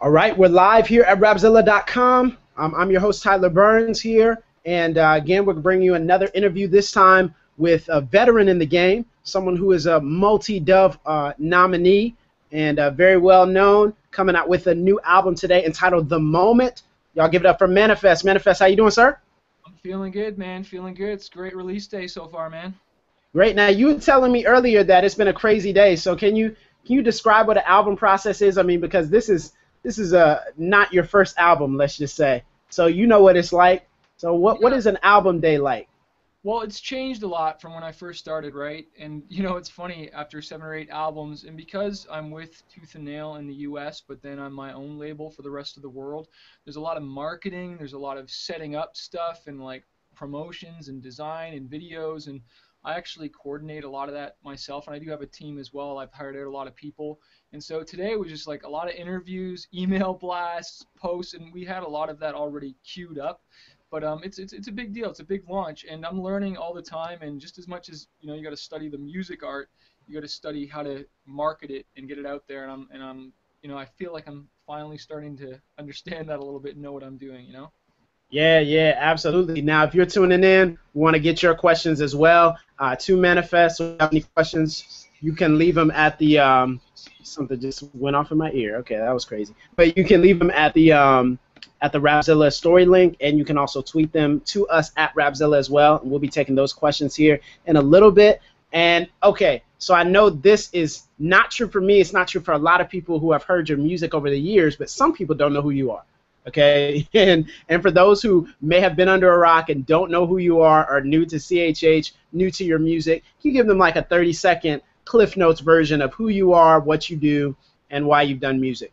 All right, we're live here at Rapzilla.com. I'm your host, Tyler Burns here. And again, we're bringing you another interview, this time with a veteran in the game, someone who is a multi-Dove nominee and very well known, coming out with a new album today entitled The Moment. Y'all give it up for Manafest. Manafest, how you doing, sir? I'm feeling good, man. Feeling good. It's a great release day so far, man. Great. Now, you were telling me earlier that it's been a crazy day. So can you describe what an album process is? I mean, because this is not your first album, let's just say. So you know what it's like. So what Yeah. is an album day like? Well, it's changed a lot from when I first started, right? And it's funny, after 7 or 8 albums, and because I'm with Tooth and Nail in the US, but then I'm my own label for the rest of the world, there's a lot of marketing, there's a lot of setting up stuff and like promotions and design and videos, and I actually coordinate a lot of that myself, and I do have a team as well. I've hired out a lot of people. And so today was just like a lot of interviews, email blasts, posts, and we had a lot of that already queued up. But it's a big deal. It's a big launch, and I'm learning all the time. And just as much as you got to study the music art, you got to study how to market it and get it out there. And I feel like I'm finally starting to understand that a little bit and know what I'm doing. Yeah, yeah, absolutely. Now, if you're tuning in, we want to get your questions as well. To Manifest, if you have any questions, you can leave them at the something just went off in my ear. Okay, that was crazy. But you can leave them at the Rapzilla story link, and you can also tweet them to us at Rapzilla as well. And we'll be taking those questions here in a little bit. And okay, so I know this is not true for me. It's not true for a lot of people who have heard your music over the years, but some people don't know who you are. Okay, and for those who may have been under a rock and don't know who you are new to CHH, new to your music, can you give them like a 30-second Cliff Notes version of who you are, what you do, and why you've done music?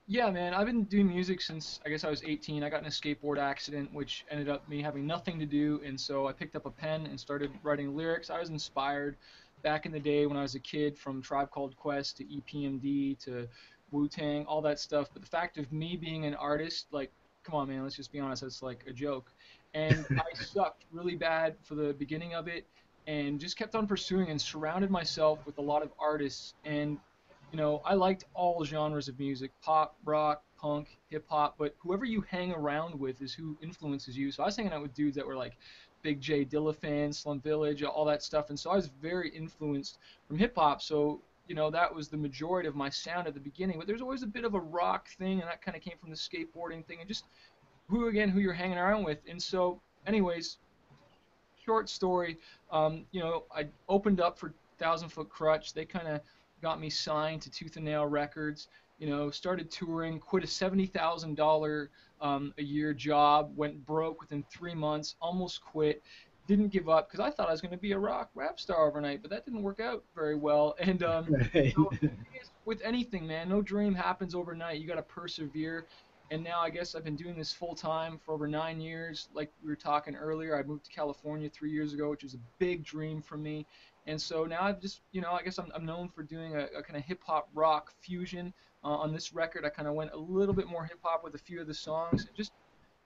Yeah, man, I've been doing music since I guess I was 18. I got in a skateboard accident, which ended up me having nothing to do, and so I picked up a pen and started writing lyrics. I was inspired back in the day when I was a kid from Tribe Called Quest to EPMD to Wu-Tang, all that stuff. But the fact of me being an artist, like, come on, man, let's just be honest, that's like a joke. And I sucked really bad for the beginning of it and just kept on pursuing and surrounded myself with a lot of artists. And I liked all genres of music, pop, rock, punk, hip hop, but whoever you hang around with is who influences you. So I was hanging out with dudes that were like Big J Dilla fans, Slum Village, all that stuff. And so I was very influenced from hip hop. So, that was the majority of my sound at the beginning. But there's always a bit of a rock thing, and that kind of came from the skateboarding thing and just who you're hanging around with. And so, anyways, short story, I opened up for Thousand Foot Crutch. They kind of got me signed to Tooth and Nail Records. Started touring, quit a $70,000 a year job, went broke within 3 months, almost quit. Didn't give up because I thought I was going to be a rap star overnight, but that didn't work out very well. And the thing is, with anything, man, no dream happens overnight. You got to persevere. And now I guess I've been doing this full time for over 9 years. Like we were talking earlier, I moved to California 3 years ago, which was a big dream for me. And so now I've just, I guess I'm known for doing a kind of hip hop rock fusion. On this record, I kind of went a little bit more hip hop with a few of the songs. And just,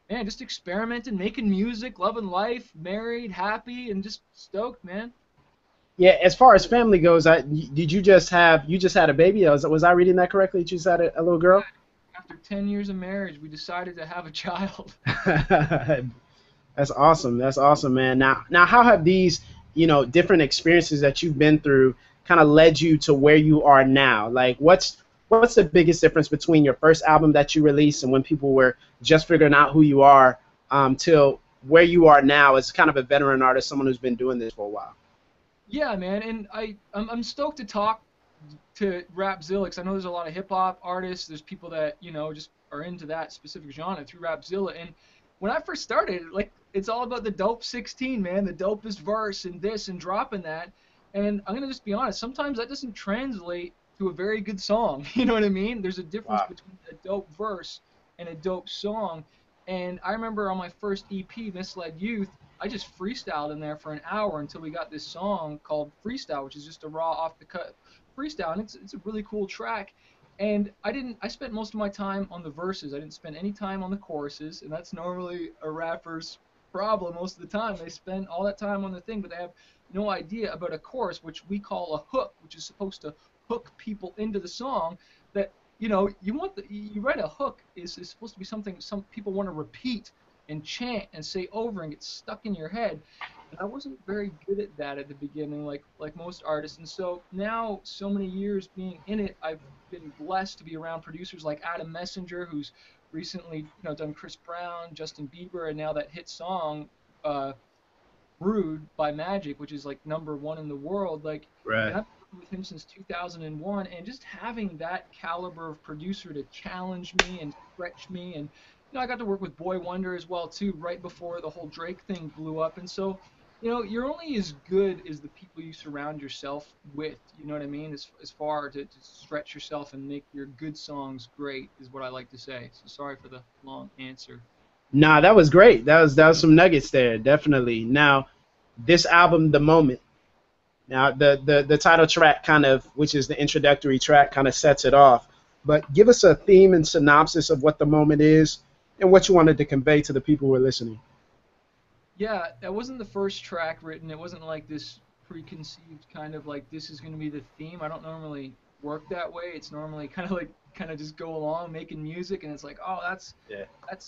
man, just experimenting, making music, loving life, married, happy, and just stoked, man. Yeah, as far as family goes, did you just had a baby? Was I reading that correctly? You just had a little girl? After 10 years of marriage, we decided to have a child. That's awesome. That's awesome, man. Now, how have these, different experiences that you've been through kind of led you to where you are now? Like, what's the biggest difference between your first album that you released and when people were just figuring out who you are, till where you are now as kind of a veteran artist, someone who's been doing this for a while? Yeah, man, and I'm stoked to talk to Rapzilla because I know there's a lot of hip hop artists. There's people that just are into that specific genre through Rapzilla. And when I first started, like it's all about the dope 16, man, the dopest verse and this and dropping that. And I'm gonna just be honest. Sometimes that doesn't translate to a very good song. You know what I mean? There's a difference Wow. between a dope verse and a dope song. And I remember on my first EP, Misled Youth, I just freestyled in there for an hour until we got this song called Freestyle, which is just a raw off the cut freestyle, and it's a really cool track. And I spent most of my time on the verses. I didn't spend any time on the choruses, and that's normally a rapper's problem most of the time. They spend all that time on the thing, but they have no idea about a chorus, which we call a hook, which is supposed to hook people into the song. That you want you write a hook is supposed to be something some people want to repeat and chant and say over and get stuck in your head. And I wasn't very good at that at the beginning, like most artists. And so now, so many years being in it, I've been blessed to be around producers like Adam Messenger, who's recently, done Chris Brown, Justin Bieber, and now that hit song, uh, Brood by Magic, which is like #1 in the world. Like, and Right. I've been working with him since 2001, and just having that caliber of producer to challenge me and stretch me, and I got to work with Boy Wonder as well too, right before the whole Drake thing blew up, and so. You're only as good as the people you surround yourself with. You know what I mean? As far to stretch yourself and make your good songs great is what I like to say. So sorry for the long answer. Nah, that was great. That was some nuggets there, definitely. Now, this album, The Moment. Now, the title track kind of, which is the introductory track, kind of sets it off. But give us a theme and synopsis of what The Moment is and what you wanted to convey to the people who are listening. Yeah, that wasn't the first track written. It wasn't like this preconceived kind of like this is going to be the theme. I don't normally work that way. It's normally kind of just go along making music, and it's like, oh, Yeah. that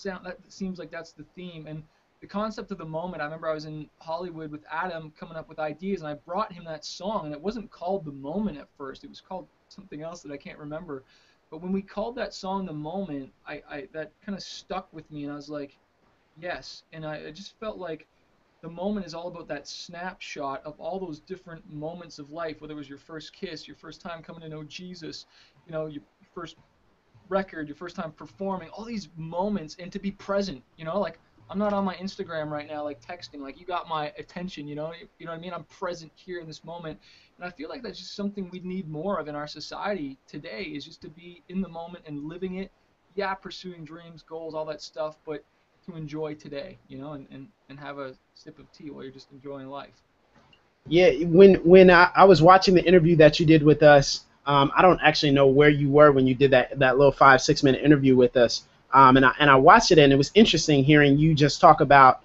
seems like that's the theme. And the concept of the moment, I remember I was in Hollywood with Adam coming up with ideas, and I brought him that song, and it wasn't called The Moment at first. It was called something else that I can't remember. But when we called that song The Moment, I that kind of stuck with me, and I was like, yes. And I just felt like the moment is all about that snapshot of all those different moments of life, whether it was your first kiss, your first time coming to know Jesus, your first record, your first time performing, all these moments, and to be present, like I'm not on my Instagram right now, like texting, like you got my attention, you know what I mean? I'm present here in this moment. And I feel like that's just something we need more of in our society today is just to be in the moment and living it. Yeah, pursuing dreams, goals, all that stuff, but to enjoy today, and have a sip of tea while you're just enjoying life. Yeah, when I was watching the interview that you did with us, I don't actually know where you were when you did that little 5 6 minute interview with us, and I watched it and it was interesting hearing you just talk about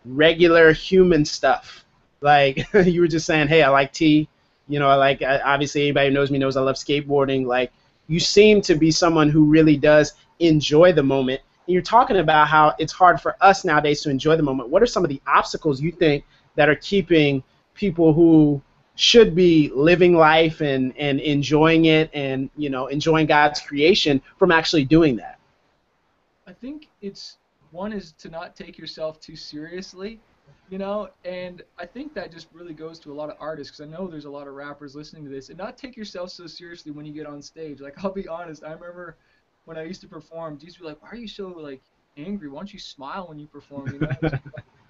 regular human stuff. Like you were just saying, hey, I like tea. Obviously anybody who knows me knows I love skateboarding. Like you seem to be someone who really does enjoy the moment. And you're talking about how it's hard for us nowadays to enjoy the moment. What are some of the obstacles you think that are keeping people who should be living life and enjoying it and enjoying God's creation from actually doing that? I think it's one is to not take yourself too seriously, and I think that just really goes to a lot of artists because I know there's a lot of rappers listening to this, and not take yourself so seriously when you get on stage. Like I'll be honest, I remember when I used to perform, dudes would be like, "Why are you so like angry? Why don't you smile when you perform?"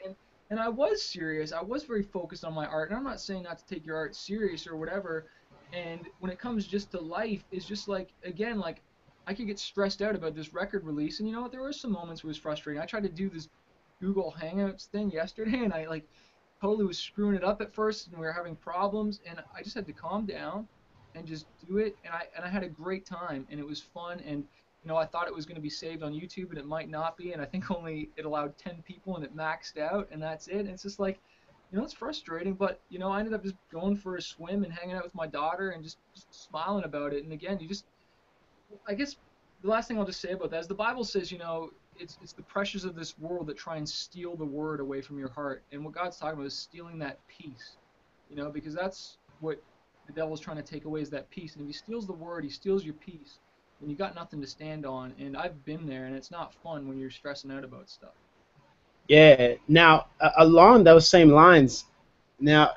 And and I was serious. I was very focused on my art, and I'm not saying not to take your art serious or whatever. And when it comes just to life, it's just like again, like I could get stressed out about this record release, and you know what? There were some moments where it was frustrating. I tried to do this Google Hangouts thing yesterday, and I like totally was screwing it up at first, and we were having problems, and I just had to calm down and just do it, and I had a great time, and it was fun, and I thought it was going to be saved on YouTube, and it might not be, and I think only it allowed 10 people, and it maxed out, and that's it. And it's just like, it's frustrating, but I ended up just going for a swim and hanging out with my daughter and just smiling about it. And again, you just I guess the last thing I'll just say about that is the Bible says, it's the pressures of this world that try and steal the word away from your heart. And what God's talking about is stealing that peace, because that's what the devil's trying to take away is that peace. And if he steals the word, he steals your peace, and you got nothing to stand on. And I've been there, and it's not fun when you're stressing out about stuff. Yeah. Now, along those same lines, now,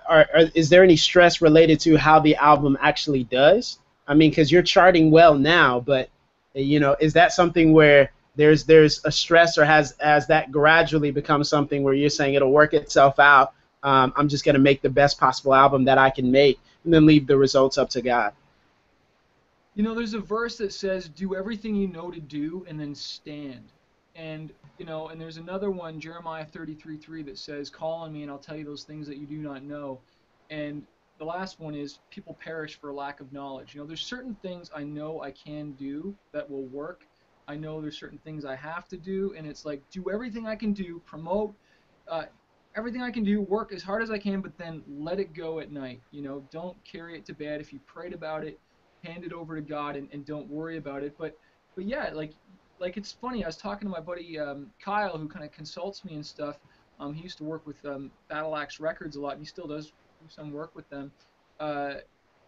is there any stress related to how the album actually does? I mean, because you're charting well now, but is that something where there's a stress, or has that gradually become something where you're saying it'll work itself out? I'm just gonna make the best possible album that I can make, and then leave the results up to God. There's a verse that says, "Do everything you know to do, and then stand." And and there's another one, Jeremiah 33:3, that says, "Call on me, and I'll tell you those things that you do not know." And the last one is, "People perish for lack of knowledge." There's certain things I know I can do that will work. I know there's certain things I have to do, and it's like, do everything I can do, promote, uh, everything I can do, work as hard as I can, but then let it go at night. Don't carry it to bed. If you prayed about it, hand it over to God and don't worry about it. But yeah, like it's funny. I was talking to my buddy Kyle, who kind of consults me and stuff. He used to work with Battle Axe Records a lot, and he still does do some work with them. Uh,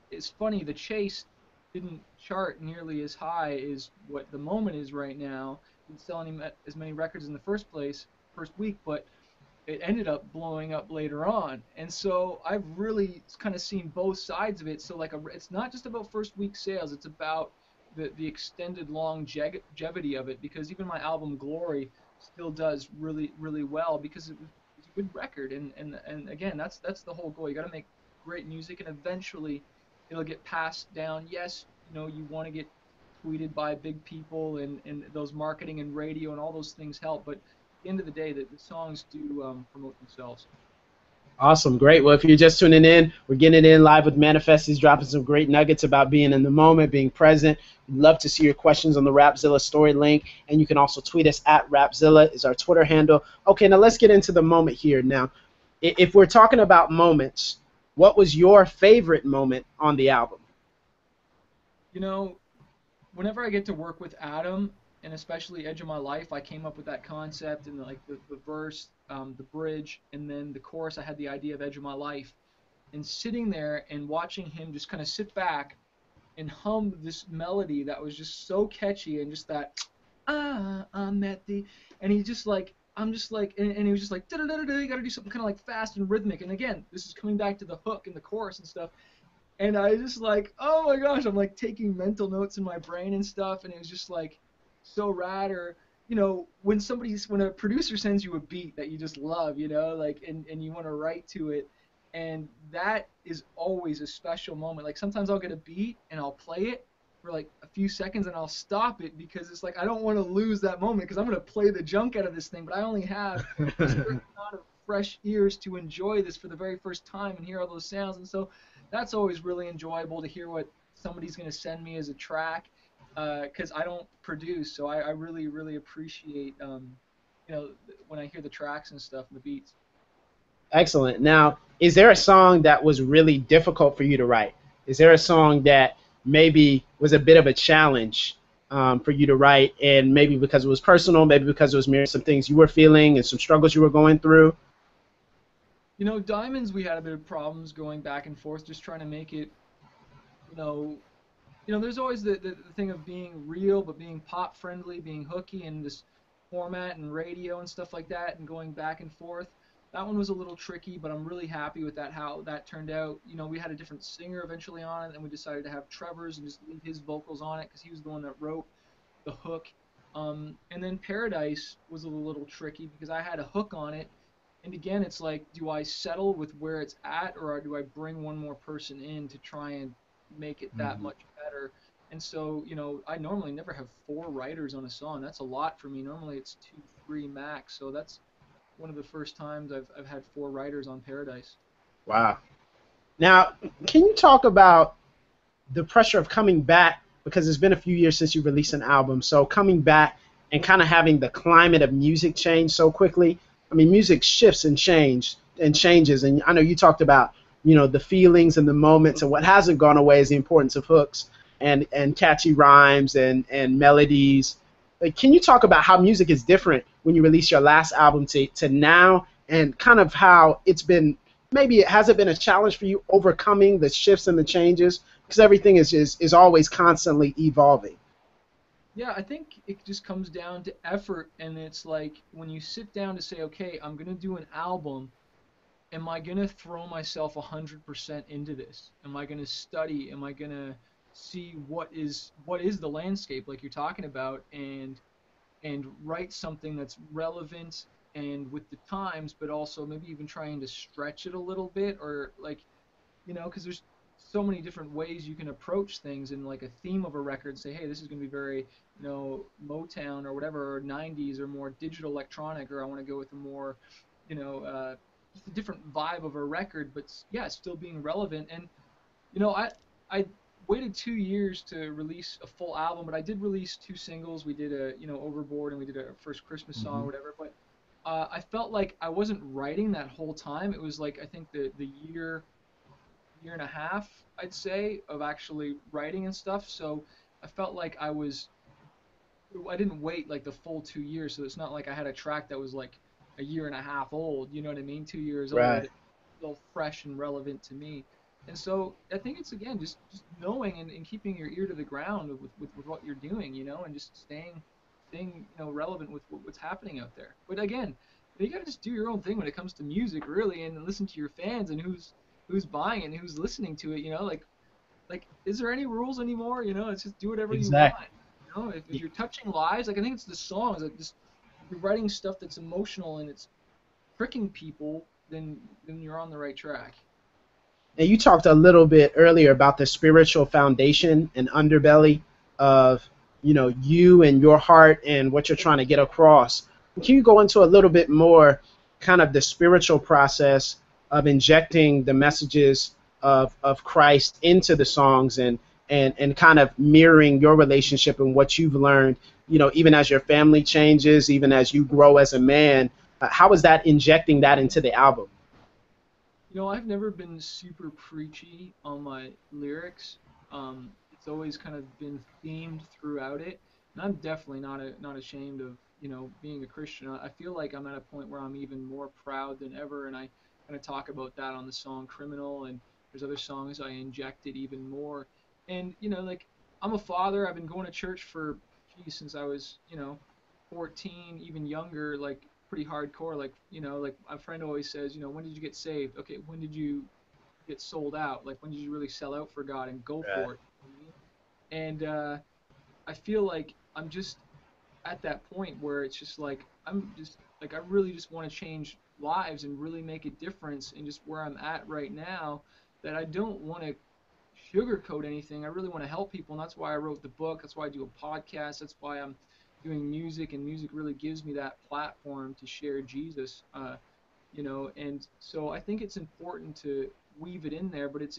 it's funny, the Chase didn't chart nearly as high as what the Moment is right now. Didn't sell any as many records in the first place, first week, but it ended up blowing up later on. And so I've really kind of seen both sides of it. So like it's not just about first week sales, it's about the extended longevity of it, because even my album Glory still does really well because it's a good record. And again, that's the whole goal. You got to make great music, and eventually it'll get passed down. Yes, you want to get tweeted by big people, and those marketing and radio and all those things help, but the end of the day, the songs do promote themselves. Awesome, great. Well, if you're just tuning in, we're getting it in live with Manafest. He's dropping some great nuggets about being in the moment, being present. We'd love to see your questions on the Rapzilla story link, and you can also tweet us at Rapzilla is our Twitter handle. Okay, now let's get into the moment here. Now, if we're talking about moments, what was your favorite moment on the album? You know, whenever I get to work with Adam, and especially Edge of My Life, I came up with that concept and like the verse, the bridge, and then the chorus. I had the idea of Edge of My Life, and sitting there and watching him just kind of sit back and hum this melody that was just so catchy, and just that I'm at the, and he just like I'm just like, and he was just like da da da da. You got to do something kind of like fast and rhythmic. And again, this is coming back to the hook and the chorus and stuff. And I just like, oh my gosh, I'm like taking mental notes in my brain and stuff, and it was just like so rad. Or when a producer sends you a beat that you just love, like, and you want to write to it, and that is always a special moment. Like sometimes I'll get a beat and I'll play it for like a few seconds and I'll stop it because it's like I don't want to lose that moment because I'm gonna play the junk out of this thing, but I only have a certain amount of fresh ears to enjoy this for the very first time and hear all those sounds. And so that's always really enjoyable to hear what somebody's going to send me as a track, because I don't produce, so I really appreciate when I hear the tracks and stuff and the beats. Excellent. Now, is there a song that was really difficult for you to write? Is there a song that maybe was a bit of a challenge for you to write, and maybe because it was personal, maybe because it was mirroring some things you were feeling and some struggles you were going through? Diamonds, we had a bit of problems going back and forth, just trying to make it, you know, there's always the thing of being real, but being pop friendly, being hooky, and this format and radio and stuff like that, and going back and forth. That one was a little tricky, but I'm really happy with that, how that turned out. We had a different singer eventually on it, and we decided to have Trevor's and just leave his vocals on it because he was the one that wrote the hook. And then Paradise was a little tricky because I had a hook on it, and again, it's like, do I settle with where it's at, or do I bring one more person in to try and make it that much better? And so, I normally never have four writers on a song. That's a lot for me. Normally it's two, three max. So that's one of the first times I've had four writers on Paradise. Wow. Now, can you talk about the pressure of coming back, because it's been a few years since you released an album, so coming back and kind of having the climate of music change so quickly? I mean, music shifts and changes, and I know you talked about, the feelings and the moments, and what hasn't gone away is the importance of hooks and catchy rhymes and melodies. Like, can you talk about how music is different when you release your last album to now, and kind of how it's been, maybe it hasn't been a challenge for you overcoming the shifts and the changes, because everything is always constantly evolving. Yeah, I think it just comes down to effort, and it's like when you sit down to say, okay, I'm gonna do an album. Am I gonna throw myself 100% into this? Am I gonna study? Am I gonna see what is the landscape like you're talking about, and write something that's relevant and with the times, but also maybe even trying to stretch it a little bit, or like, because there's so many different ways you can approach things, and like a theme of a record, say, hey, this is going to be very, Motown or whatever, or 90s, or more digital electronic, or I want to go with a more, you know, uh, just a different vibe of a record, but yeah, still being relevant. And I waited 2 years to release a full album, but I did release two singles. We did a Overboard, and we did a first Christmas song or Hmm. whatever. But I felt like I wasn't writing that whole time. It was like, I think the year year and a half, I'd say, of actually writing and stuff. So I felt like I didn't wait like the full 2 years. So it's not like I had a track that was like a year and a half old. You know what I mean? 2 years old, Right. it's still fresh and relevant to me. And so I think it's again just knowing and keeping your ear to the ground with what you're doing, and just staying relevant with what's happening out there. But again, you gotta just do your own thing when it comes to music, really, and listen to your fans and who's buying it and who's listening to it. Like is there any rules anymore? It's just do whatever you want. Exactly. If you're touching lives, like I think it's the songs, like just if you're writing stuff that's emotional and it's pricking people, then you're on the right track. And you talked a little bit earlier about the spiritual foundation and underbelly of, you and your heart and what you're trying to get across. Can you go into a little bit more kind of the spiritual process of injecting the messages of Christ into the songs and kind of mirroring your relationship and what you've learned, even as your family changes, even as you grow as a man, how is that injecting that into the album? I've never been super preachy on my lyrics. It's always kind of been themed throughout it, and I'm definitely not ashamed of being a Christian. I feel like I'm at a point where I'm even more proud than ever, and I kind of talk about that on the song "Criminal," and there's other songs I injected even more. And like I'm a father. I've been going to church for since I was 14, even younger. Like pretty hardcore. Like my friend always says, when did you get saved? Okay, when did you get sold out? Like when did you really sell out for God and go Right. for it? You know what I mean? And I feel like I'm just at that point where it's just like I'm just like I really just want to change lives and really make a difference in just where I'm at right now. That I don't want to sugarcoat anything. I really want to help people, and that's why I wrote the book. That's why I do a podcast. That's why I'm doing music, and music really gives me that platform to share Jesus. And so I think it's important to weave it in there, but it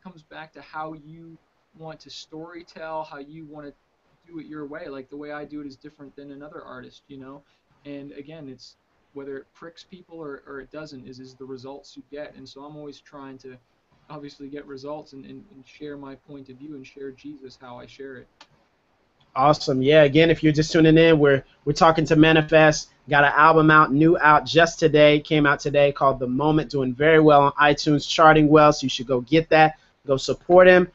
comes back to how you want to story tell, how you want to do it your way. Like the way I do it is different than another artist. And again, it's whether it pricks people or it doesn't is the results you get. And so I'm always trying to obviously get results and share my point of view and share Jesus how I share it. Awesome. Yeah, again, if you're just tuning in, we're talking to Manafest. Got an album out, new out just today, came out today, called The Moment, doing very well on iTunes, charting well, so you should go get that, go support him.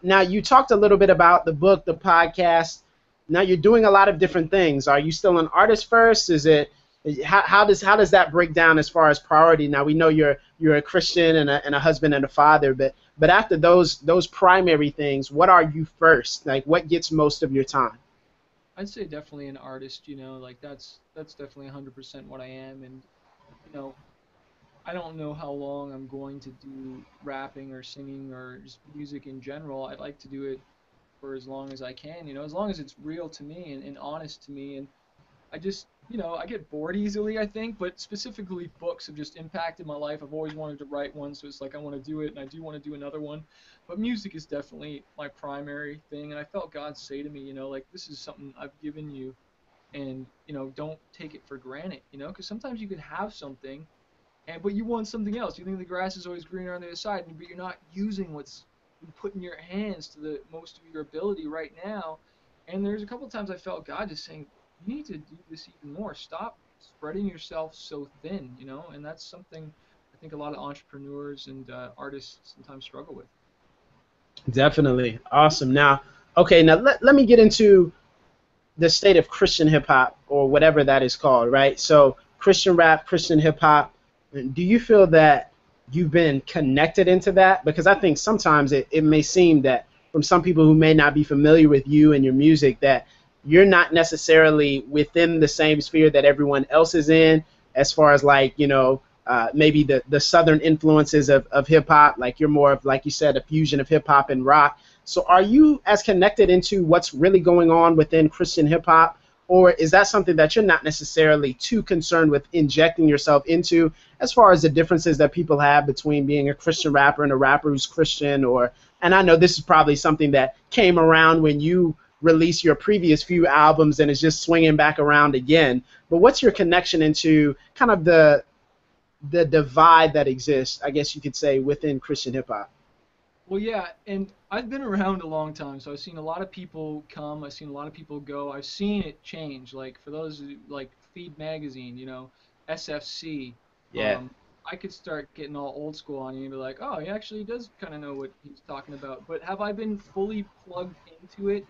Now, you talked a little bit about the book, the podcast. Now you're doing a lot of different things. Are you still an artist first? Is it how does that break down as far as priority? Now we know you're a Christian and a husband and a father, but after those primary things, what are you first? Like what gets most of your time? I'd say definitely an artist, like that's definitely 100% what I am. And you know, I don't know how long I'm going to do rapping or singing or just music in general. I'd like to do it for as long as I can, as long as it's real to me and honest to me. And I just, I get bored easily, I think, but specifically books have just impacted my life. I've always wanted to write one, so it's like I want to do it, and I do want to do another one. But music is definitely my primary thing, and I felt God say to me, like this is something I've given you, and don't take it for granted, because sometimes you can have something, but you want something else. You think the grass is always greener on the other side, but you're not using what's been put in your hands to the most of your ability right now. And there's a couple of times I felt God just saying, you need to do this even more. Stop spreading yourself so thin. And that's something I think a lot of entrepreneurs and artists sometimes struggle with. Definitely. Awesome. Now, okay, now let me get into the state of Christian hip hop or whatever that is called, right? So Christian rap, Christian hip hop. Do you feel that you've been connected into that? Because I think sometimes it may seem that from some people who may not be familiar with you and your music that you're not necessarily within the same sphere that everyone else is in as far as like, maybe the southern influences of hip hop, like you're more of, like you said, a fusion of hip hop and rock. So are you as connected into what's really going on within Christian hip hop, or is that something that you're not necessarily too concerned with injecting yourself into as far as the differences that people have between being a Christian rapper and a rapper who's Christian? Or, and I know this is probably something that came around when you released your previous few albums and is just swinging back around again, but what's your connection into kind of the divide that exists, I guess you could say, within Christian hip hop. Well, yeah, and I've been around a long time, so I've seen a lot of people come, I've seen a lot of people go, I've seen it change. Like for those who, like Feed Magazine, SFC, Yeah. um, I could start getting all old school on you and be like, oh, he actually does kind of know what he's talking about. But have I been fully plugged into it?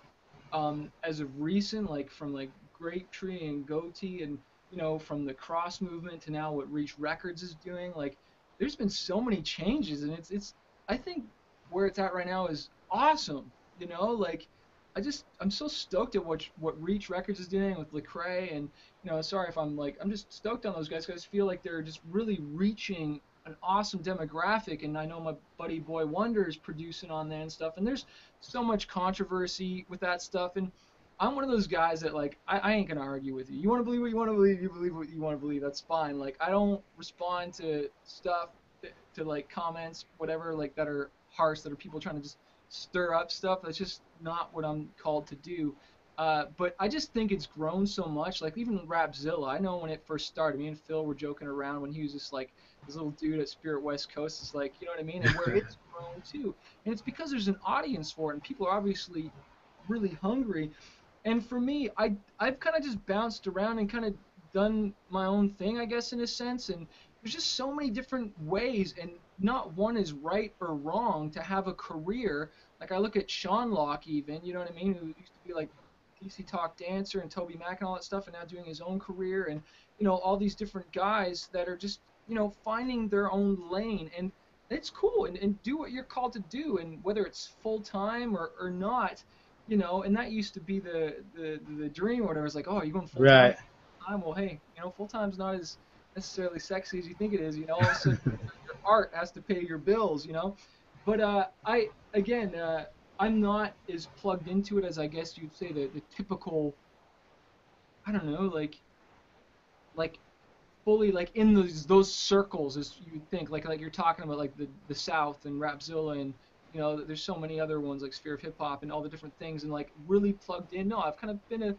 As of recent, like from like Grapetree and Goatee and from the cross movement to now what Reach Records is doing, like there's been so many changes, and it's I think where it's at right now is awesome. Like I'm so stoked at what Reach Records is doing with Lecrae, and sorry if I'm just stoked on those guys because I feel like they're just really reaching an awesome demographic, and I know my buddy Boy Wonder is producing on there and stuff, and there's so much controversy with that stuff, and I'm one of those guys that like I ain't gonna argue with you. You want to believe what you want to believe. You believe what you want to believe. That's fine. Like I don't respond to stuff to like comments, whatever, like that are harsh, that are people trying to just stir up stuff. That's just not what I'm called to do. But I just think it's grown so much. Like even Rapzilla, I know when it first started, me and Phil were joking around when he was just like this little dude at Spirit West Coast. It's like, you know what I mean? And where it's grown too. And it's because there's an audience for it, and people are obviously really hungry. And for me, I've kind of just bounced around and kind of done my own thing, I guess, in a sense. And there's just so many different ways, and not one is right or wrong to have a career. Like I look at Sean Locke, even, you know what I mean, who used to be like DC Talk Dancer and Toby Mac and all that stuff, and now doing his own career, and all these different guys that are just finding their own lane, and it's cool, and do what you're called to do, and whether it's full time or not, and that used to be the dream or whatever. It's like, oh, you're going full time. Right. Well, hey, full time's not as necessarily sexy as you think it is. All of a sudden your art has to pay your bills. But I again, I'm not as plugged into it as I guess you'd say the typical. I don't know, like fully like in those circles as you would think, like you're talking about like the South and Rapzilla, and there's so many other ones like Sphere of Hip Hop and all the different things, and like really plugged in. No, I've kind of been a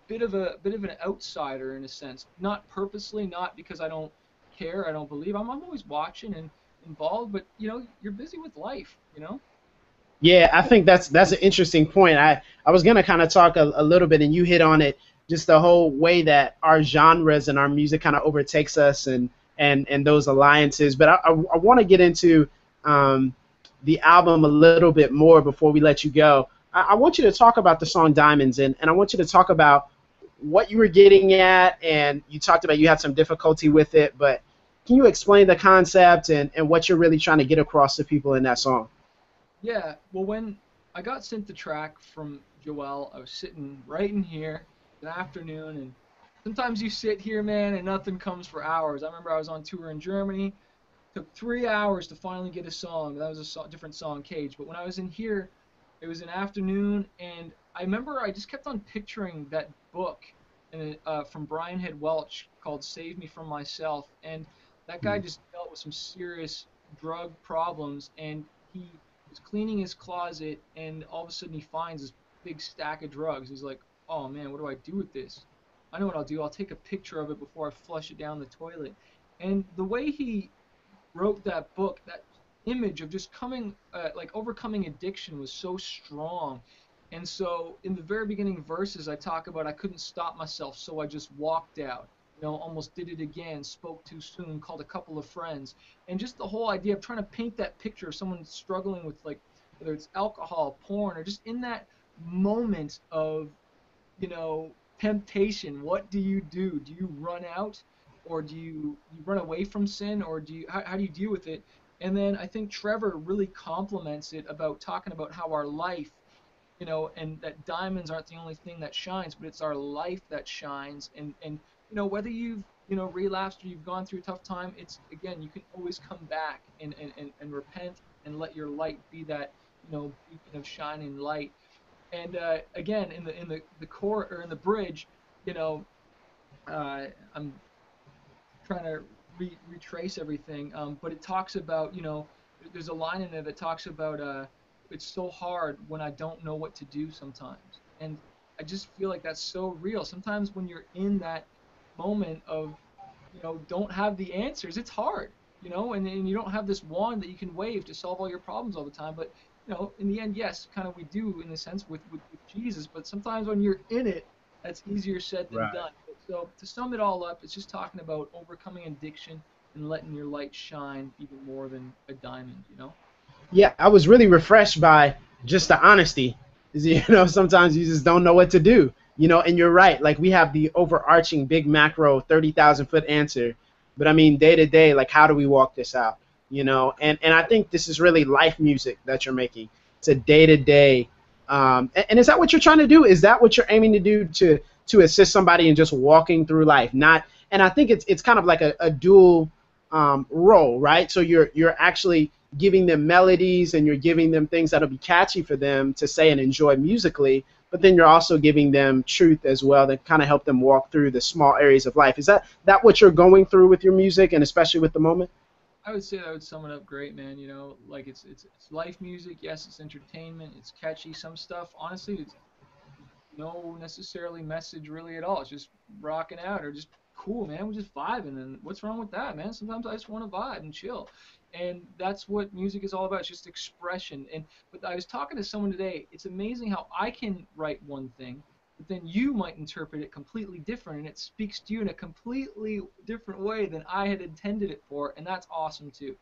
bit of an outsider in a sense, not purposely, not because I don't care, I don't believe. I'm always watching and involved, but you're busy with life. Yeah, I think that's an interesting point. I was gonna kind of talk a little bit, and you hit on it. Just the whole way that our genres and our music kind of overtakes us, and those alliances. But I want to get into um, the album a little bit more before we let you go. I want you to talk about the song Diamonds, and I want you to talk about what you were getting at, and you talked about you had some difficulty with it, but can you explain the concept and what you're really trying to get across to people in that song? Yeah, well, when I got sent the track from Joel, I was sitting right in here in the afternoon, and sometimes you sit here, man, and nothing comes for hours. I remember I was on tour in Germany. Took 3 hours to finally get a song. That was a different song, Cage. But when I was in here, it was an afternoon, and I remember I just kept on picturing that book and from Brian Head Welch called "Save Me from Myself," and that guy just dealt with some serious drug problems, and he was cleaning his closet, and all of a sudden he finds this big stack of drugs. He's like, "Oh man, what do I do with this? I know what I'll do. I'll take a picture of it before I flush it down the toilet." And the way he wrote that book, that image of just like overcoming addiction was so strong. And so in the very beginning verses, I talk about I couldn't stop myself, so I just walked out. Almost did it again, spoke too soon, called a couple of friends. And just the whole idea of trying to paint that picture of someone struggling with, like, whether it's alcohol, porn, or just in that moment of temptation. What do you do? Do you run out, or do you run away from sin, or how do you deal with it? And then I think Trevor really complements it about talking about how our life, and that diamonds aren't the only thing that shines, but it's our life that shines. And whether you've relapsed or you've gone through a tough time, it's again, you can always come back and repent and let your light be that beacon of shining light. And again, in the core, or in the bridge, you know, I'm trying to retrace everything, but it talks about, there's a line in there that talks about it's so hard when I don't know what to do sometimes, and I just feel like that's so real. Sometimes when you're in that moment of don't have the answers. It's hard, and you don't have this wand that you can wave to solve all your problems all the time. But in the end, yes, kind of we do in a sense with Jesus. But sometimes when you're in it, that's easier said than Right. done. So to sum it all up, it's just talking about overcoming addiction and letting your light shine even more than a diamond. Yeah, I was really refreshed by just the honesty. Sometimes you just don't know what to do. And you're right. Like we have the overarching big macro 30,000 foot answer, but I mean day to day, like how do we walk this out? And I think this is really life music that you're making. It's a day to day. And is that what you're trying to do? Is that what you're aiming to do to assist somebody in just walking through life? Not. And I think it's kind of like a dual role, right? So you're actually giving them melodies and you're giving them things that'll be catchy for them to say and enjoy musically, but then you're also giving them truth as well that kind of help them walk through the small areas of life. Is that what you're going through with your music and especially with the moment? I would say that would sum it up great, man. Like it's life music. Yes, it's entertainment. It's catchy. Some stuff, honestly, it's no necessarily message really at all. It's just rocking out or just cool, man. We're just vibing, and what's wrong with that, man? Sometimes I just want to vibe and chill, and that's what music is all about. It's just expression. But I was talking to someone today. It's amazing how I can write one thing, but then you might interpret it completely different, and it speaks to you in a completely different way than I had intended it for, and that's awesome too.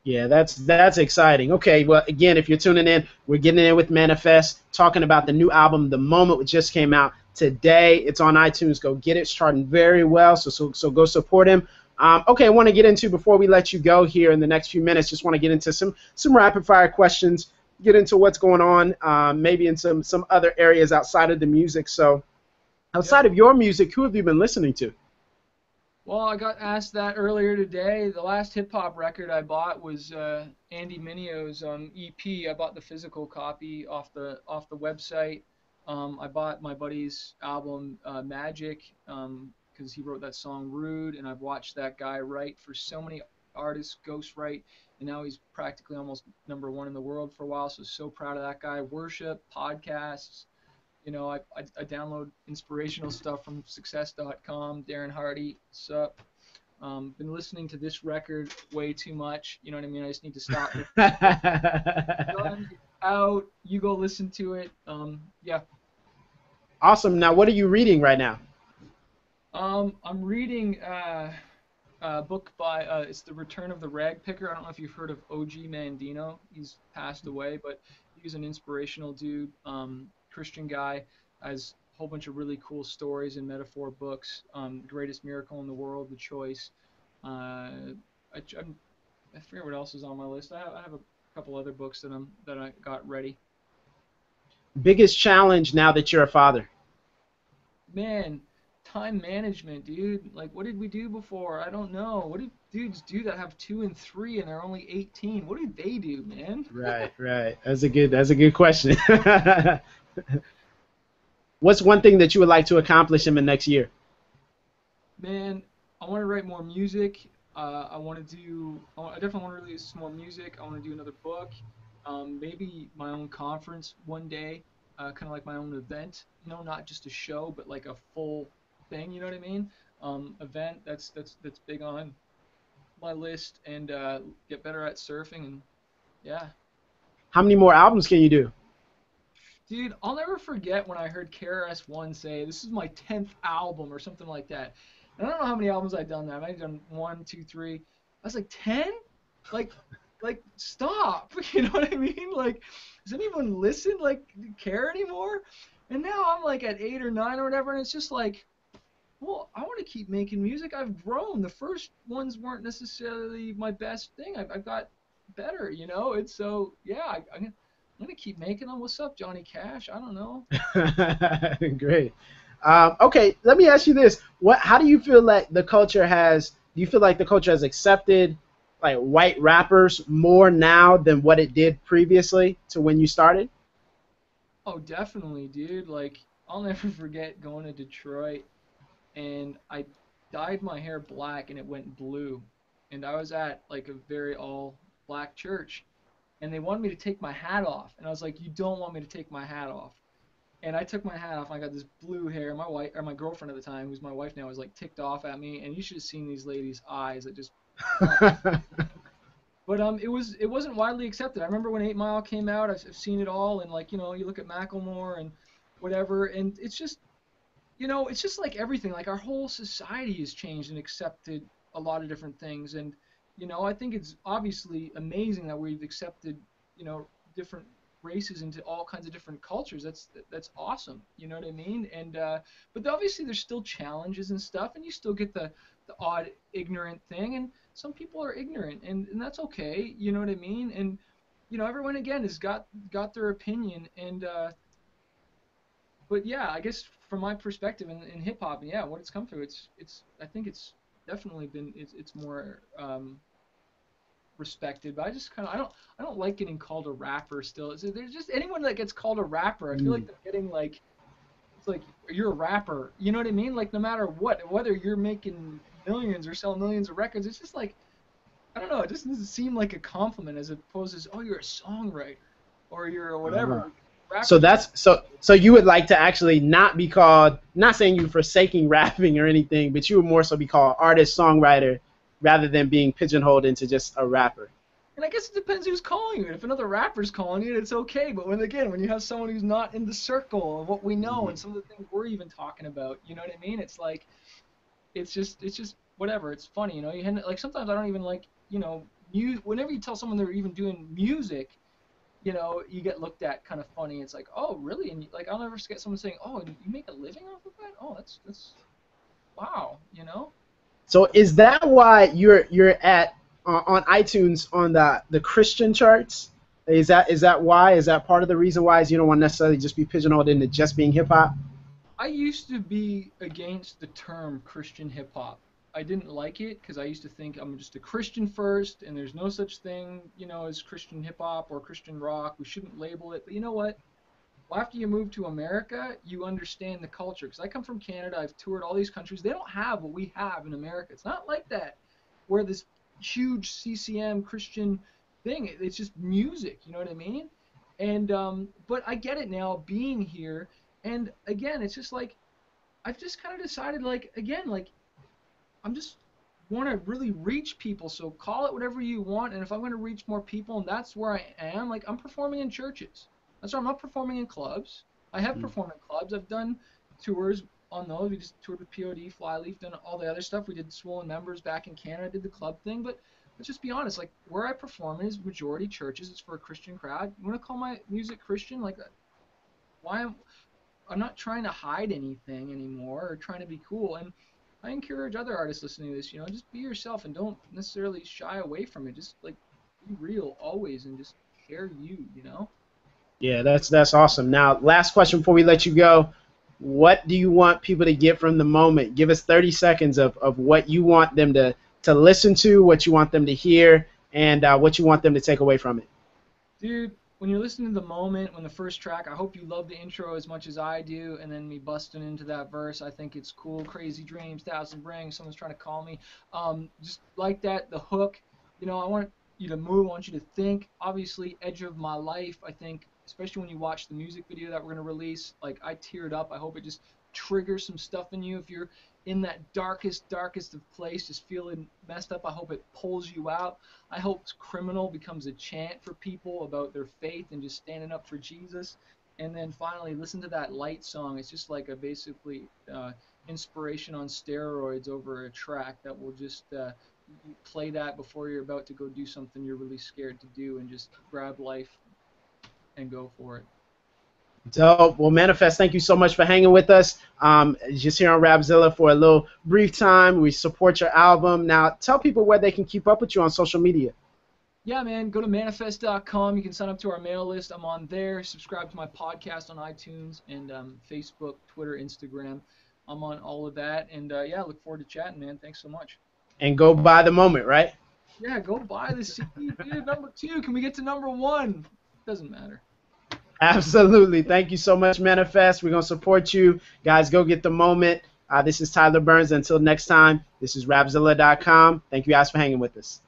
Yeah, that's exciting. Okay, well, again, if you're tuning in, we're getting in with Manifest, talking about the new album, The Moment, which just came out today. It's on iTunes. Go get it. It's charting very well. So go support him. Okay, I want to get into before we let you go here in the next few minutes. Just want to get into some rapid fire questions. Get into what's going on, maybe in some other areas outside of the music. So Yep. outside of your music, who have you been listening to? Well, I got asked that earlier today. The last hip hop record I bought was Andy Mineo's EP. I bought the physical copy off the website. I bought my buddy's album Magic because he wrote that song Rude, and I've watched that guy write for so many artists, ghostwrite, and now he's practically almost number one in the world for a while. So proud of that guy. Worship podcasts. I download inspirational stuff from success.com. Darren Hardy, sup. Been listening to this record way too much. You know what I mean? I just need to stop listening to it. Done. It's out. You go listen to it. Yeah. Awesome. Now, what are you reading right now? I'm reading a book by it's The Return of the Rag Picker. I don't know if you've heard of OG Mandino. He's passed away, but he was an inspirational dude, Christian guy. Has a whole bunch of really cool stories and metaphor books. Greatest Miracle in the World, The Choice. I forget what else is on my list. I have a couple other books that I got ready. Biggest challenge now that you're a father? Man, time management, dude. Like, what did we do before? I don't know. What do dudes do that have two and three and they're only 18? What do they do, man? Right, right. That's a good question. What's one thing that you would like to accomplish in the next year? Man, I want to write more music. I definitely want to release some more music. I want to do another book. Maybe my own conference one day, kind of like my own event. Not just a show, but like a full thing. You know what I mean? Event that's big on my list, and get better at surfing. And yeah, How many more albums can you do? dude, I'll never forget when I heard KRS-One say, "This is my 10th album" or something like that. And I don't know how many albums I've done that. I might have done one, two, three. I was like, 10? Like, stop. You know what I mean? Like, does anyone listen? Like, care anymore? And now I'm like at 8 or 9 or whatever, and it's just like, well, I want to keep making music. I've grown. The first ones weren't necessarily my best thing. I've got better. It's so, yeah, I'm gonna keep making them. What's up, Johnny Cash? I don't know. Great. Okay, let me ask you this: How do you feel like the culture has? Do you feel like the culture has accepted like white rappers more now than what it did previously to when you started? Oh, definitely, dude. Like, I'll never forget going to Detroit, and I dyed my hair black and it went blue. And I was at like a very all black church, and they wanted me to take my hat off. And I was like, "You don't want me to take my hat off." And I took my hat off. And I got this blue hair. My wife, or my girlfriend at the time, who's my wife now, was like ticked off at me. And you should have seen these ladies' eyes that just. But it wasn't widely accepted. I remember when 8 Mile came out. I've seen it all, and like you look at Macklemore and whatever, and it's just it's just like everything. Like our whole society has changed and accepted a lot of different things, and I think it's obviously amazing that we've accepted different races into all kinds of different cultures. That's awesome. You know what I mean? And but obviously there's still challenges and stuff, and you still get the odd ignorant thing, and some people are ignorant, and that's okay. You know what I mean? And everyone again has got their opinion, and but yeah, I guess from my perspective in hip hop, yeah, what it's come through, it's I think it's definitely been it's more respected. But I just kind of I don't like getting called a rapper still. There's just anyone that gets called a rapper, I feel like they're getting like it's like you're a rapper. You know what I mean? Like no matter what, whether you're making millions or selling millions of records, it's just like I don't know. It just doesn't seem like a compliment as opposed to oh you're a songwriter or you're whatever. So so you would like to actually not be called, not saying you forsaking rapping or anything, but you would more so be called artist, songwriter, rather than being pigeonholed into just a rapper. And I guess it depends who's calling you. If another rapper's calling you, it's okay. But when you have someone who's not in the circle of what we know and some of the things we're even talking about, you know what I mean? It's like, it's just whatever. It's funny, like sometimes I don't even like, whenever you tell someone they're even doing music, you get looked at kind of funny. It's like, oh, really? And like, I'll never forget someone saying, oh, you make a living off of that? Oh, that's wow, So is that why you're at on iTunes on the Christian charts? Is that why? Is that part of the reason why? Is you don't want to necessarily just be pigeonholed into just being hip hop? I used to be against the term Christian hip hop. I didn't like it because I used to think I'm just a Christian first, and there's no such thing, as Christian hip hop or Christian rock. We shouldn't label it. But you know what? Well, after you move to America, you understand the culture. Because I come from Canada, I've toured all these countries. They don't have what we have in America. It's not like that, where this huge CCM Christian thing. It's just music. You know what I mean? And but I get it now, being here. And again, it's just like I've just kind of decided, like again, like I'm just want to really reach people. So call it whatever you want. And if I'm going to reach more people, and that's where I am, like I'm performing in churches. That's why I'm not performing in clubs. I have performed in clubs. I've done tours on those. We just toured with POD, Flyleaf, done all the other stuff. We did Swollen Members back in Canada, did the club thing. But let's just be honest, like where I perform is majority churches. It's for a Christian crowd. You want to call my music Christian? Like why I'm not trying to hide anything anymore or trying to be cool. And I encourage other artists listening to this, just be yourself and don't necessarily shy away from it. Just like be real always and just share you. Yeah, that's awesome. Now, last question before we let you go. What do you want people to get from the moment? Give us 30 seconds of what you want them to listen to, what you want them to hear, and what you want them to take away from it. Dude, when you're listening to The Moment, when the first track, I hope you love the intro as much as I do, and then me busting into that verse. I think it's cool. Crazy dreams, thousand rings, someone's trying to call me. Just like that, the hook. I want you to move. I want you to think. Obviously, Edge of My Life, I think, especially when you watch the music video that we're going to release, like I teared up. I hope it just triggers some stuff in you. If you're in that darkest of place, just feeling messed up, I hope it pulls you out. I hope Criminal becomes a chant for people about their faith and just standing up for Jesus. And then finally, listen to that Light song. It's just like a basically inspiration on steroids over a track that will just you play that before you're about to go do something you're really scared to do, and just grab life and go for it. Dope. Well, Manafest, thank you so much for hanging with us. Just here on Rapzilla for a little brief time. We support your album. Now, tell people where they can keep up with you on social media. Yeah, man. Go to Manafest.com. You can sign up to our mail list. I'm on there. Subscribe to my podcast on iTunes and Facebook, Twitter, Instagram. I'm on all of that. And, yeah, look forward to chatting, man. Thanks so much. And go buy The Moment, right? Yeah, go buy the CD, dude. Number 2. Can we get to number 1? Doesn't matter. Absolutely. Thank you so much, Manafest. We're going to support you. Guys, go get The Moment. This is Tyler Burns. Until next time, this is Rapzilla.com. Thank you guys for hanging with us.